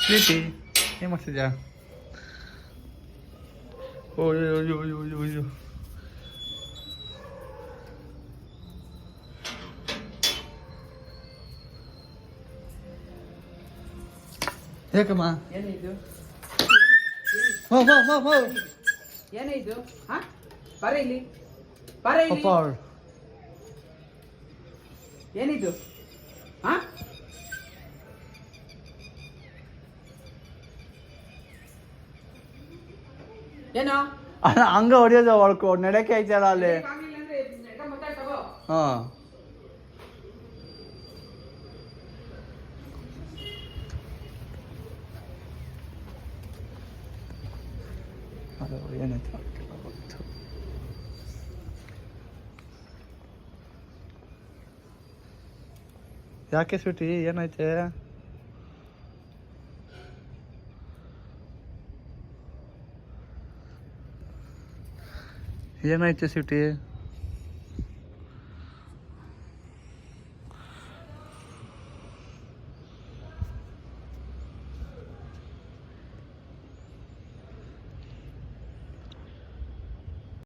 Sweety ಏನು ಮಾಡ್ತಿದ್ಯಾ? ಓಯ್ಯೋ ಅಯ್ಯೋ ಅಯ್ಯೋ ಅಯ್ಯೋ ಅಯ್ಯೋ. ಯಾಕಮ್ಮ? ಏನಿದು ಹೋ ಹೋ ಹೋ ಹೋ. ಏನಿದು? ಹಾ ಬರ ಇಲ್ಲಿ, ಬರ ಇಲ್ಲಿ. ಅಪ್ಪ ಏನಿದು? ಹಾ ಏನೋ ಅಲ್ಲ ಹಂಗ ಹೊಡಿಯೋದು ಹೊಡ್ಕೊ ನಡೆಕೆ ಐತಲ್ಲ ಅಲ್ಲಿ. ಆಗ್ಲಿಲ್ಲ ಅಂದ್ರೆ ಮತ್ತೆ ತಗೋ. ಹಾಂ ಅದು ಏನಾಯ್ತು ಗೊತ್ತು. ಯಾಕೆ ಸ್ವೀಟಿ ಏನಾಯ್ತೆ? ಏನಾಯ್ತು ಸ್ವೀಟಿ?